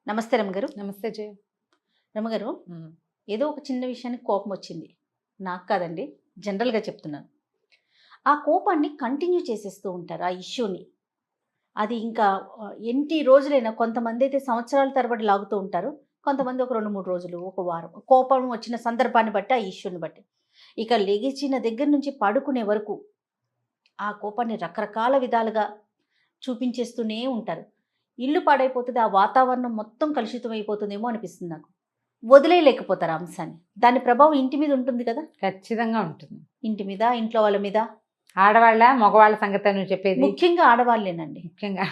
నమస్తే రమగారు. నమస్తే జయ. రమగారు, ఏదో ఒక చిన్న విషయానికి కోపం వచ్చింది. నాకు కాదండి, జనరల్గా చెప్తున్నాను. ఆ కోపాన్ని కంటిన్యూ చేసేస్తూ ఉంటారు ఆ ఇష్యూని. అది ఇంకా ఎన్ని రోజులైనా, కొంతమంది అయితే సంవత్సరాల తరబడి లాగుతూ ఉంటారు, కొంతమంది ఒక 2-3 రోజులు, ఒక వారం. కోపం వచ్చిన సందర్భాన్ని బట్టి, ఆ ఇష్యూని బట్టి. ఇక లెగిచిన దగ్గర నుంచి పడుకునే వరకు ఆ కోపాన్ని రకరకాల విధాలుగా చూపించేస్తూనే ఉంటారు. ఇల్లు పాడైపోతుంది, ఆ వాతావరణం మొత్తం కలుషితం అయిపోతుందేమో అనిపిస్తుంది నాకు. వదిలేయలేకపోతారు ఆ అంశాన్ని. దాని ప్రభావం ఇంటి మీద ఉంటుంది కదా. ఖచ్చితంగా ఉంటుంది. ఇంటి మీద, ఇంట్లో వాళ్ళ మీద. ఆడవాళ్ళ మగవాళ్ళ సంగతి నువ్వు చెప్పేది? ముఖ్యంగా ఆడవాళ్ళేనండి. ముఖ్యంగా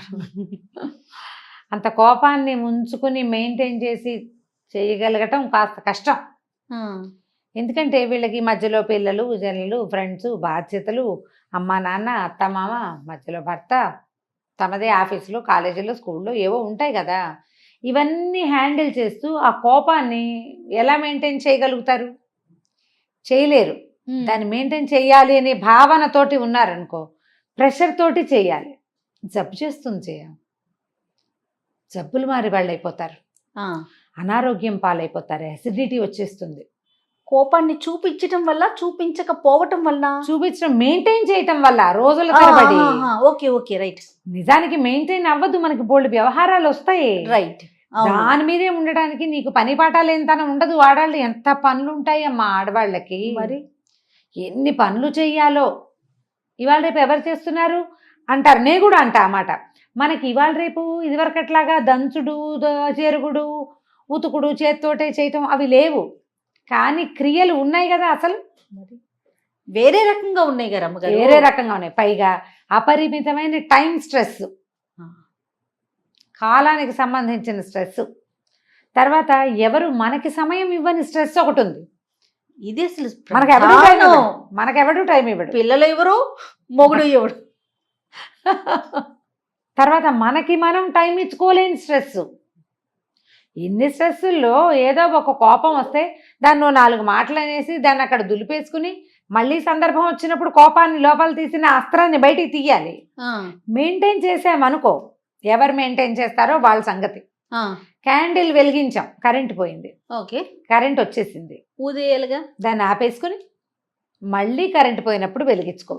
అంత కోపాన్ని ఉంచుకుని మెయింటైన్ చేసి చేయగలగటం కాస్త కష్టం. ఎందుకంటే వీళ్ళకి మధ్యలో పిల్లలు, జల్లలు, ఫ్రెండ్స్, బాధ్యతలు, అమ్మ నాన్న, అత్త మామ, మధ్యలో భర్త, తమదే ఆఫీసులో, కాలేజీలో, స్కూల్లో ఏవో ఉంటాయి కదా. ఇవన్నీ హ్యాండిల్ చేస్తూ ఆ కోపాన్ని ఎలా మెయింటైన్ చేయగలుగుతారు? చేయలేరు. దాన్ని మెయింటైన్ చేయాలి అనే భావనతోటి ఉన్నారనుకో, ప్రెషర్ తోటి చేయాలి. జబ్బు చేస్తుంది చేయ, జబ్బులు మారి వాళ్ళు అయిపోతారు, అనారోగ్యం పాలైపోతారు, అసిడిటీ వచ్చేస్తుంది. కోపాన్ని చూపించటం వల్ల, చూపించకపోవటం వల్ల, చూపించడం మెయింటైన్ చేయటం వల్ల రోజుల తరబడి. Okay okay right. నిజానికి మెయింటైన్ అవ్వదు, మనకి బోల్డ్ వ్యవహారాలు వస్తాయి. రైట్. దాని మీదే ఉండడానికి నీకు పని పాఠాలు ఎంతనం ఉండదు. ఆడవాళ్ళు ఎంత పనులు ఉంటాయి అమ్మా ఆడవాళ్ళకి, మరి ఎన్ని పనులు చెయ్యాలో. ఇవాళ రేపు ఎవరు చేస్తున్నారు అంటారు, నేను కూడా అంటా అన్నమాట. మనకి ఇవాళ రేపు ఇదివరకట్లాగా దంచుడు, చెరుగుడు, ఉతుకుడు, చేత్తోటే చేయటం అవి లేవు. కానీ క్రియలు ఉన్నాయి కదా. అసలు వేరే రకంగా ఉన్నాయి కదా అమ్మగారు, వేరే రకంగా ఉన్నాయి. పైగా అపరిమితమైన టైం స్ట్రెస్, కాలానికి సంబంధించిన స్ట్రెస్. తర్వాత ఎవరు మనకి సమయం ఇవ్వని స్ట్రెస్ ఒకటి ఉంది. ఇది అసలు మనకెవడు టైం ఇవ్వడు. పిల్లలు ఎవరు, మొగుడు ఎవడు. తర్వాత మనకి మనం టైం ఇచ్చుకోలేని స్ట్రెస్. ఇన్ని స్ట్రెస్సుల్లో ఏదో ఒక కోపం వస్తే దాన్ని 4 మాటలు అనేసి దాన్ని అక్కడ దులిపేసుకుని మళ్ళీ సందర్భం వచ్చినప్పుడు కోపాన్ని లోపల తీసిన అస్త్రాన్ని బయటికి తీయాలి. మెయింటైన్ చేసామనుకో, ఎవరు మెయింటైన్ చేస్తారో వాళ్ళ సంగతి. క్యాండిల్ వెలిగించాం, కరెంట్ పోయింది, ఓకే, కరెంట్ వచ్చేసింది, ఊదేయాలిగా. దాన్ని ఆపేసుకుని మళ్ళీ కరెంట్ పోయినప్పుడు వెలిగించుకో.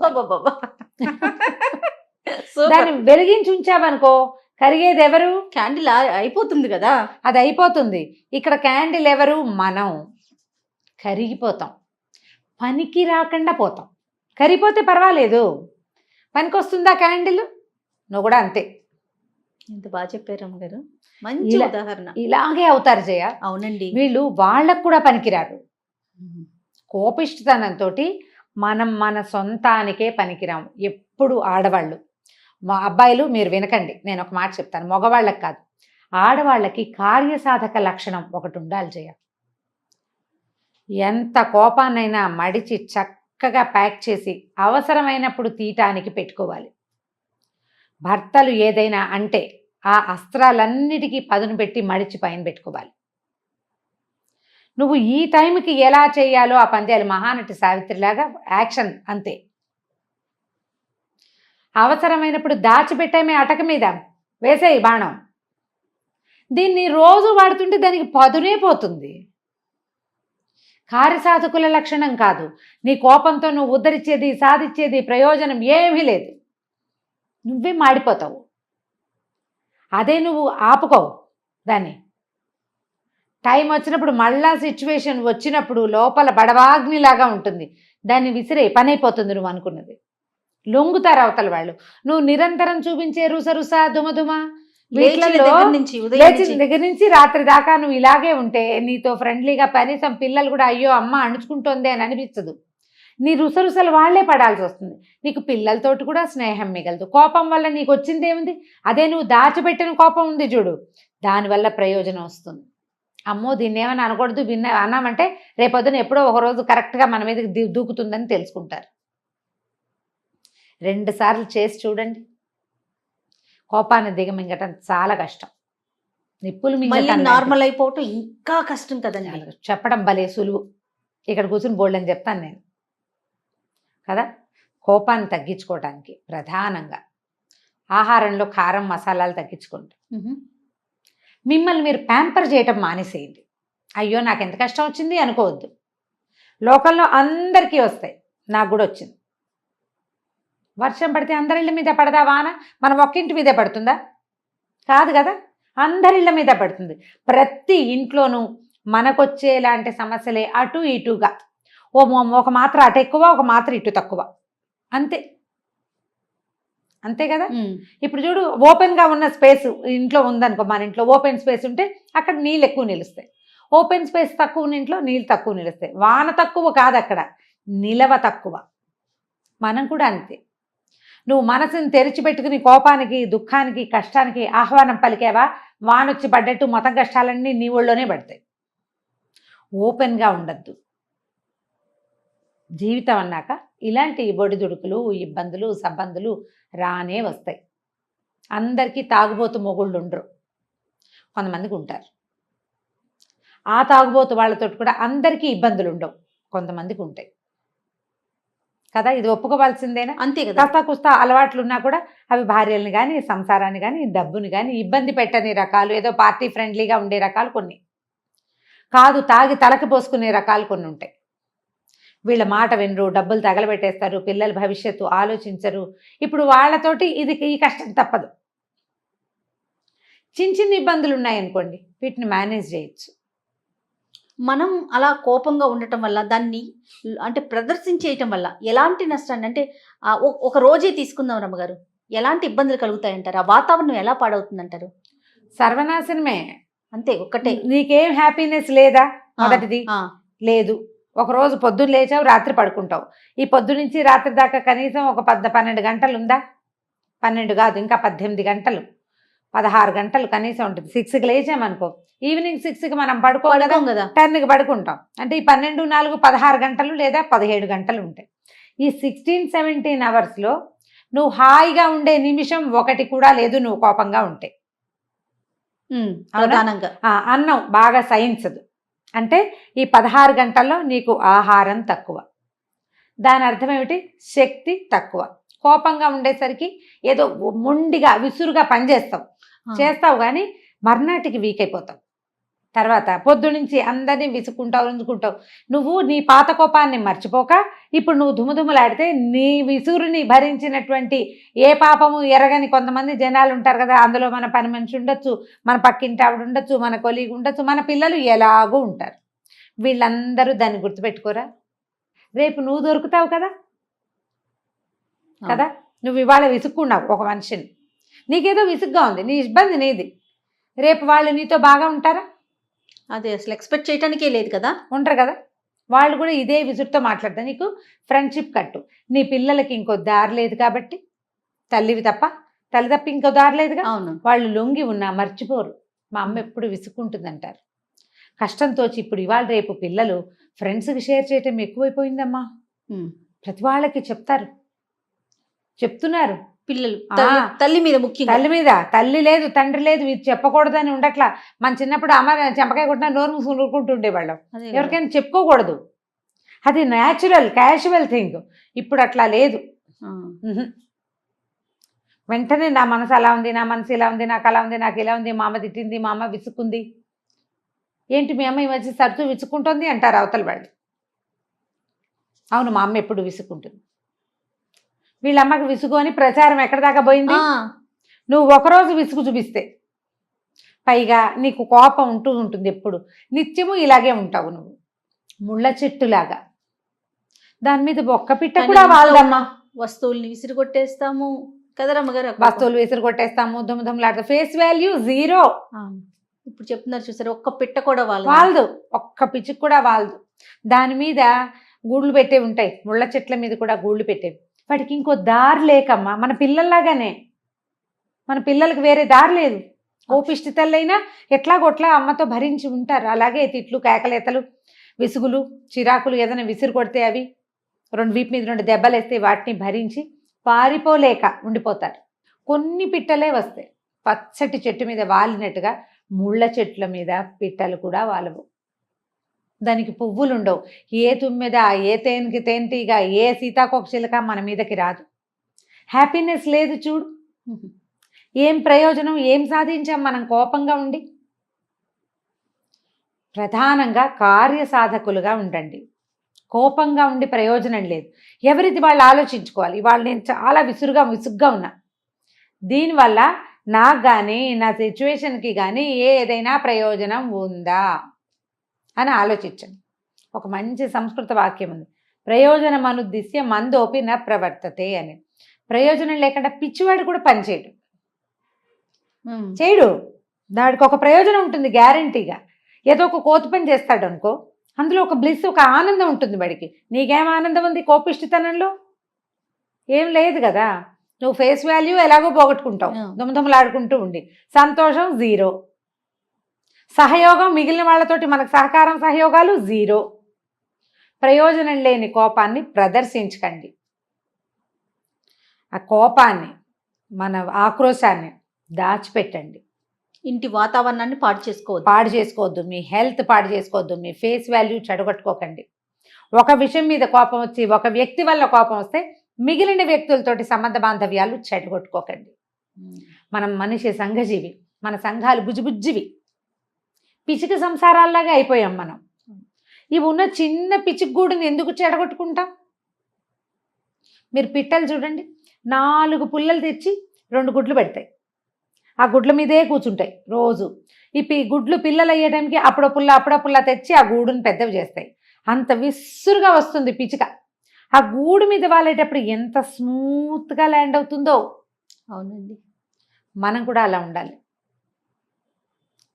దాన్ని వెలిగించి ఉంచామనుకో, కరిగేది ఎవరు? క్యాండిల్ అయిపోతుంది కదా, అది అయిపోతుంది. ఇక్కడ క్యాండిల్ ఎవరు? మనం. కరిగిపోతాం, పనికి రాకుండా పోతాం. కరిగిపోతే పర్వాలేదు, పనికి వస్తుందా క్యాండిల్? నువ్వు కూడా అంతే. ఎంత బాగా చెప్పారు అమ్మగారు, మంచి ఉదాహరణ. ఇలాగే అవుతారు జయ. అవునండి, వీళ్ళు వాళ్ళకు కూడా పనికిరారు. కోపిష్టతనంతో మనం మన సొంతానికే పనికిరాము ఎప్పుడు. ఆడవాళ్ళు, మా అబ్బాయిలు మీరు వినకండి, నేను ఒక మాట చెప్తాను, మగవాళ్ళకి కాదు, ఆడవాళ్ళకి కార్యసాధక లక్షణం ఒకటి ఉండాలి జయ. ఎంత కోపాన్నైనా మడిచి చక్కగా ప్యాక్ చేసి అవసరమైనప్పుడు తీయటానికి పెట్టుకోవాలి. భర్తలు ఏదైనా అంటే ఆ అస్త్రాలన్నిటికీ పదును పెట్టి మడిచి పైన పెట్టుకోవాలి. నువ్వు ఈ టైంకి ఎలా చేయాలో ఆ పందేలు. మహానటి సావిత్రిలాగా యాక్షన్ అంతే. అవసరమైనప్పుడు దాచిపెట్టామే అటక మీద వేసేయి బాణం. దీన్ని రోజు వాడుతుంటే దానికి పదునే పోతుంది. కార్యసాధకుల లక్షణం కాదు. నీ కోపంతో నువ్వు ఉద్ధరించేది, సాధించేది ప్రయోజనం ఏమీ లేదు. నువ్వే మాడిపోతావు. అదే నువ్వు ఆపుకోవు దాన్ని. టైం వచ్చినప్పుడు, మళ్ళా సిచ్యువేషన్ వచ్చినప్పుడు లోపల బడవాగ్నిలాగా ఉంటుంది, దాన్ని విసిరే పని అయిపోతుంది నువ్వు అనుకున్నది. లొంగుతారు అవతల వాళ్ళు. నువ్వు నిరంతరం చూపించే రుసరుస దుమదుమ లేచిన దగ్గర నుంచి రాత్రి దాకా నువ్వు ఇలాగే ఉంటే నీతో ఫ్రెండ్లీగా కనీసం పిల్లలు కూడా అయ్యో అమ్మ అణుచుకుంటోంది అని అనిపించదు. నీ రుసరుసలు వాళ్లే పడాల్సి వస్తుంది. నీకు పిల్లలతోటి కూడా స్నేహం మిగలదు. కోపం వల్ల నీకు వచ్చింది ఏముంది? అదే నువ్వు దాచిపెట్టిన కోపం ఉంది చూడు, దానివల్ల ప్రయోజనం వస్తుంది. అమ్మో దీన్ని ఏమని అనకూడదు, అన్నామంటే రేపొద్దున ఎప్పుడో ఒకరోజు కరెక్ట్గా మన మీదకి దూకుతుందని తెలుసుకుంటారు. 2 సార్లు చేసి చూడండి, కోపాన్ని దిగమింగటం చాలా కష్టం. నిప్పులు మింగటం నార్మల్ అయిపోవటం ఇంకా కష్టం కదండి. చెప్పడం భలే సులువు, ఇక్కడ కూర్చుని బోల్డని చెప్తాను నేను కదా. కోపాన్ని తగ్గించుకోవడానికి ప్రధానంగా ఆహారంలో కారం మసాలాలు తగ్గించుకుంటాం. మిమ్మల్ని మీరు ప్యాంపర్ చేయటం మానేసేయండి. అయ్యో నాకు ఎంత కష్టం వచ్చింది అనుకోవద్దు. లోకంలో అందరికీ వస్తాయి, నాకు కూడా వచ్చింది. వర్షం పడితే అందరిళ్ళ మీద పడదా వాన? మనం ఒక్కింటి మీదే పడుతుందా? కాదు కదా, అందరిళ్ళ మీద పడుతుంది. ప్రతి ఇంట్లోనూ మనకొచ్చేలాంటి సమస్యలే అటు ఇటుగా, ఒక మాత్ర అటు ఎక్కువ, ఒక మాత్ర ఇటు తక్కువ, అంతే. అంతే కదా. ఇప్పుడు చూడు, ఓపెన్గా ఉన్న స్పేస్ ఇంట్లో ఉందనుకో, మన ఇంట్లో ఓపెన్ స్పేస్ ఉంటే అక్కడ నీళ్ళు ఎక్కువ నిలుస్తాయి. ఓపెన్ స్పేస్ తక్కువ ఉన్న ఇంట్లో నీళ్ళు తక్కువ నిలుస్తాయి. వాన తక్కువ కాదు, అక్కడ నిలవ తక్కువ. మనం కూడా అంతే. నువ్వు మనసుని తెరిచిపెట్టుకుని కోపానికి, దుఃఖానికి, కష్టానికి ఆహ్వానం పలికావా, వానొచ్చి పడ్డట్టు మొత్తం కష్టాలన్నీ నీ ఒళ్ళోనే పడతాయి. ఓపెన్గా ఉండద్దు. జీవితం అన్నాక ఇలాంటి బొడిదుడుకులు, ఇబ్బందులు, సబ్బందులు రానే వస్తాయి. అందరికీ తాగుబోతు మొగుళ్ళు ఉండరు, కొంతమందికి ఉంటారు. ఆ తాగుబోతు వాళ్ళతో కూడా అందరికీ ఇబ్బందులు ఉండవు, కొంతమందికి ఉంటాయి కదా. ఇది ఒప్పుకోవాల్సిందేనా? అంతే కదా. కాస్త కుస్తా అలవాట్లు ఉన్నా కూడా అవి భార్యల్ని కానీ, సంసారాన్ని కానీ, డబ్బుని కానీ ఇబ్బంది పెట్టని రకాలు, ఏదో పార్టీ ఫ్రెండ్లీగా ఉండే రకాలు కొన్ని, కాదు తాగి తలకి పోసుకునే రకాలు కొన్ని ఉంటాయి. వీళ్ళ మాట వినరు, డబ్బులు తగలబెట్టేస్తారు, పిల్లల భవిష్యత్తు ఆలోచించరు. ఇప్పుడు వాళ్ళతోటి ఈ కష్టం తప్పదు. చిన్న చిన్న ఇబ్బందులు ఉన్నాయనుకోండి, వీటిని మేనేజ్ చేయొచ్చు. మనం అలా కోపంగా ఉండటం వల్ల, దాన్ని అంటే ప్రదర్శించేయటం వల్ల ఎలాంటి నష్టాన్ని, అంటే ఒక రోజే తీసుకుందాం రమ్మగారు, ఎలాంటి ఇబ్బందులు కలుగుతాయంటారు? ఆ వాతావరణం ఎలా పాడవుతుందంటారు? సర్వనాశనమే. అంతే. ఒక్కటే. నీకేం హ్యాపీనెస్ లేదా? మొదటిది లేదు. ఒకరోజు పొద్దున్న లేచావు, రాత్రి పడుకుంటావు. ఈ పొద్దు నుంచి రాత్రి దాకా కనీసం ఒక 12 గంటలు ఉందా? 12 కాదు, ఇంకా 18 గంటలు, 16 గంటలు కనీసం ఉంటుంది. 6కి లేచామనుకో, ఈవినింగ్ 6కి మనం పడుకోగలం కదా, 10కి పడుకుంటాం. అంటే ఈ 12, 4, 16 గంటలు లేదా 17 గంటలు ఉంటాయి. ఈ 16-17 అవర్స్లో నువ్వు హాయిగా ఉండే నిమిషం ఒకటి కూడా లేదు, నువ్వు కోపంగా ఉంటే. ప్రధానంగా అన్నం బాగా సహించదు. అంటే ఈ 16 గంటల్లో నీకు ఆహారం తక్కువ. దాని అర్థం ఏమిటి? శక్తి తక్కువ. కోపంగా ఉండేసరికి ఏదో మొండిగా విసురుగా చేస్తావు కానీ మర్నాటికి వీక్ అయిపోతావు. తర్వాత పొద్దునుంచి అందరినీ విసుకుంటావు. నువ్వు నీ పాత కోపాన్ని మర్చిపోక ఇప్పుడు నువ్వు దుమ్ములాడితే నీ విసురుని భరించినటువంటి ఏ పాపము ఎరగని కొంతమంది జనాలు ఉంటారు కదా. అందులో మన పని మనిషి ఉండొచ్చు, మన పక్కింటి ఆవిడ ఉండొచ్చు, మన కొలీగ్ ఉండొచ్చు, మన పిల్లలు ఎలాగూ ఉంటారు. వీళ్ళందరూ దాన్ని గుర్తుపెట్టుకోరా? రేపు నువ్వు దొరుకుతావు కదా. నువ్వు ఇవాళ విసుక్కున్నావు ఒక మనిషిని, నీకేదో విసుగ్గా ఉంది, నీ ఇబ్బంది నీది. రేపు వాళ్ళు నీతో బాగా ఉంటారా? అది అసలు ఎక్స్పెక్ట్ చేయడానికే లేదు కదా. ఉంటారు కదా. వాళ్ళు కూడా ఇదే విసురుతో మాట్లాడతారు. నీకు ఫ్రెండ్షిప్ కట్టు. నీ పిల్లలకి ఇంకో దారి లేదు కాబట్టి, తల్లి తప్ప ఇంకో దారి లేదుగా. వాళ్ళు లొంగి ఉన్నా మర్చిపోరు. మా అమ్మ ఎప్పుడు విసుక్కుంటుందంటారు. కష్టంతో ఇప్పుడు ఇవాళ రేపు పిల్లలు ఫ్రెండ్స్కి షేర్ చేయటం ఎక్కువైపోయిందమ్మా. ప్రతి వాళ్ళకి చెప్తున్నారు పిల్లలు. తల్లి మీద ముఖ్యంగా, తల్లి లేదు, తండ్రి లేదు, ఇది చెప్పకూడదని ఉండట్లా. మన చిన్నప్పుడు అమ్మ చెంపకాయ కొట్టినా నోరు మూసుకుని ఊరుకుంటుండేవాళ్ళం. ఎవరికైనా చెప్పుకోకూడదు, అది న్యాచురల్ క్యాజువల్ థింగ్. ఇప్పుడు అట్లా లేదు. వెంటనే నా మనసు అలా ఉంది, నా మనసు ఇలా ఉంది, నాకు అలా ఉంది, నాకు ఇలా ఉంది, మా అమ్మ తిట్టింది, మా అమ్మ విసుక్కుంది. ఏంటి మీ అమ్మ ఈ మధ్య తరచూ విసుక్కుంటుంది అంటారు అవతల వాళ్ళు. అవును, మా అమ్మ ఎప్పుడు విసుక్కుంటుంది. వీళ్ళమ్మకి విసుగు అని ప్రచారం ఎక్కడ దాకా పోయింది. నువ్వు ఒకరోజు విసుగు చూపిస్తే, పైగా నీకు కోపం ఉంటుంది ఎప్పుడు, నిత్యము ఇలాగే ఉంటావు నువ్వు, ముళ్ళ చెట్టులాగా. దాని మీద ఒక్క పిట్ట కూడా వాళ్ళదమ్మా. వస్తువుల్ని విసిరి కొట్టేస్తాము కదా రమ్మగారు, వస్తువులు విసిరి కొట్టేస్తాము, దుమ్ములాడతాం, ఫేస్ వాల్యూ 0. ఇప్పుడు చెప్తున్నారు చూసారు, ఒక్క పిట్ట కూడా వాళ్ళదు, ఒక్క పిచ్చికి కూడా వాళ్ళదు. దాని మీద గూళ్ళు పెట్టే ఉంటాయి, ముళ్ళ చెట్ల మీద కూడా గూళ్ళు పెట్టేవి. వాటికి ఇంకో దారి లేకమ్మా. మన పిల్లల్లాగానే, మన పిల్లలకి వేరే దారి లేదు. ఓపిష్టి తల్లైనా ఎట్లాగొట్లా అమ్మతో భరించి ఉంటారు. అలాగే తిట్లు, కేకలేతలు, విసుగులు, చిరాకులు, ఏదైనా విసిరు కొడితే అవి వీపు మీద 2 దెబ్బలు వేస్తే వాటిని భరించి పారిపోలేక ఉండిపోతారు. కొన్ని పిట్టలే వస్తాయి. పచ్చటి చెట్టు మీద వాలినట్టుగా ముళ్ళ చెట్ల మీద పిట్టలు కూడా వాలవు. దానికి పువ్వులు ఉండవు. ఏ తుమ్మెద, ఏ తేనెటీగ, ఏ సీతాకోకచిలుక మన మీదకి రాదు. హ్యాపీనెస్ లేదు చూడు. ఏం ప్రయోజనం, ఏం సాధించాం మనం కోపంగా ఉండి? ప్రధానంగా కార్యసాధకులుగా ఉండండి. కోపంగా ఉండి ప్రయోజనం లేదు. ఎవరిది వాళ్ళు ఆలోచించుకోవాలి. ఇవాళ నేను చాలా విసుగ్గా ఉన్నా, దీనివల్ల నాకు కానీ నా సిచ్యువేషన్కి కానీ ఏదైనా ప్రయోజనం ఉందా అని ఆలోచించండి. ఒక మంచి సంస్కృత వాక్యం ఉంది, ప్రయోజనం అనుద్దిశ్య మందోపి న ప్రవర్తతే అని. ప్రయోజనం లేకుండా పిచ్చివాడు కూడా పనిచేయడు, చేయడు. దానికి ఒక ప్రయోజనం ఉంటుంది గ్యారంటీగా. ఏదో ఒక కోతి పని చేస్తాడు అనుకో, అందులో ఒక బ్లిస్, ఒక ఆనందం ఉంటుంది వాడికి. నీకేం ఆనందం ఉంది కోపిష్టితనంలో? ఏం లేదు కదా. నువ్వు ఫేస్ వాల్యూ ఎలాగో పోగొట్టుకుంటావు, దుమదుమలాడుకుంటూ ఉండి. సంతోషం జీరో, సహయోగం మిగిలిన వాళ్ళతోటి మనకు సహకారం సహయోగాలు జీరో. ప్రయోజనం లేని కోపాన్ని ప్రదర్శించకండి. ఆ కోపాన్ని, మన ఆక్రోశాన్ని దాచిపెట్టండి. ఇంటి వాతావరణాన్ని పాడు చేసుకోవద్దు, మీ హెల్త్ పాడు చేసుకోవద్దు, మీ ఫేస్ వాల్యూ చెడగొట్టుకోకండి. ఒక విషయం మీద కోపం వచ్చి, ఒక వ్యక్తి వల్ల కోపం వస్తే మిగిలిన వ్యక్తులతోటి సంబంధ బాంధవ్యాలు చెడగొట్టుకోకండి. మనం మనిషి సంఘజీవి, మన సంఘాలు బుజ్జిబుజ్జివి, పిచ్చిక సంసారాల్లాగా అయిపోయాం మనం. ఇవి ఉన్న చిన్న పిచ్చిగూడుని ఎందుకు చెడగొట్టుకుంటాం? మీరు పిట్టలు చూడండి, 4 పుల్లలు తెచ్చి 2 గుడ్లు పెడతాయి, ఆ గుడ్ల మీదే కూర్చుంటాయి రోజు. ఈ గుడ్లు పిల్లలు అయ్యే టైంకి అప్పుడో పుల్ల తెచ్చి ఆ గూడుని పెద్దవి చేస్తాయి. అంత విసురుగా వస్తుంది పిచ్చిక. ఆ గూడు మీద వాలేటప్పుడు ఎంత స్మూత్గా ల్యాండ్ అవుతుందో. అవునండి, మనం కూడా అలా ఉండాలి.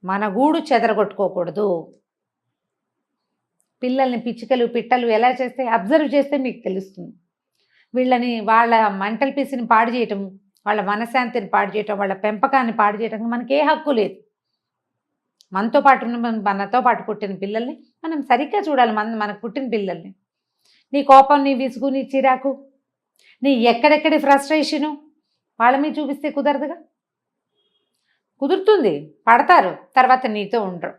మన గూడు చెదరగొట్టుకోకూడదు. పిల్లల్ని పిచ్చికలు పిట్టలు ఎలా చేస్తే అబ్జర్వ్ చేస్తే మీకు తెలుస్తుంది. వీళ్ళని, వాళ్ళ మెంటల్ పీస్ని పాడు చేయటం, వాళ్ళ మనశ్శాంతిని పాడు చేయటం, వాళ్ళ పెంపకాన్ని పాడు చేయటం మనకే హక్కు లేదు. మనతో పాటు పుట్టిన పిల్లల్ని మనం సరిగ్గా చూడాలి. మనకు పుట్టిన పిల్లల్ని. నీ కోపం, నీ విసుగు, నీ చిరాకు, నీ ఎక్కడెక్కడి ఫ్రస్ట్రేషను వాళ్ళ మీద చూపిస్తే కుదరదుగా. కుదురుతుంది, పడతారు, తర్వాత నీతో ఉండరు.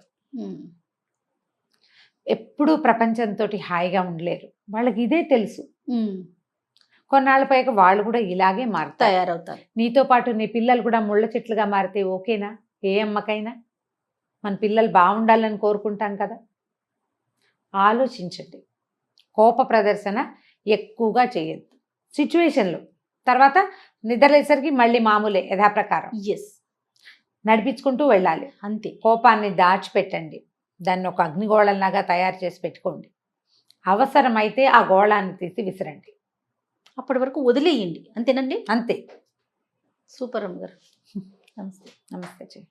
ఎప్పుడూ ప్రపంచంతో హాయిగా ఉండలేరు. వాళ్ళకి ఇదే తెలుసు. కొన్నాళ్ళపైకి వాళ్ళు కూడా ఇలాగే తయారవుతారు. నీతో పాటు నీ పిల్లలు కూడా ముళ్ళ చెట్లుగా మారితే ఓకేనా? ఏ అమ్మకైనా మన పిల్లలు బాగుండాలని కోరుకుంటాం కదా. ఆలోచించండి. కోప ప్రదర్శన ఎక్కువగా చేయొద్దు సిచ్యువేషన్లో. తర్వాత నిద్రలేసరికి మళ్ళీ మామూలే, యథాప్రకారం నడిపించుకుంటూ వెళ్ళాలి అంతే. కోపాన్ని దాచిపెట్టండి, దాన్ని ఒక అగ్నిగోళంలాగా తయారు చేసి పెట్టుకోండి. అవసరమైతే ఆ గోళాన్ని తీసి విసిరండి, అప్పటి వరకు వదిలేయండి. అంతేనండి? అంతే. సూపర్ అమ్మ గారు. నమస్తే. నమస్తే.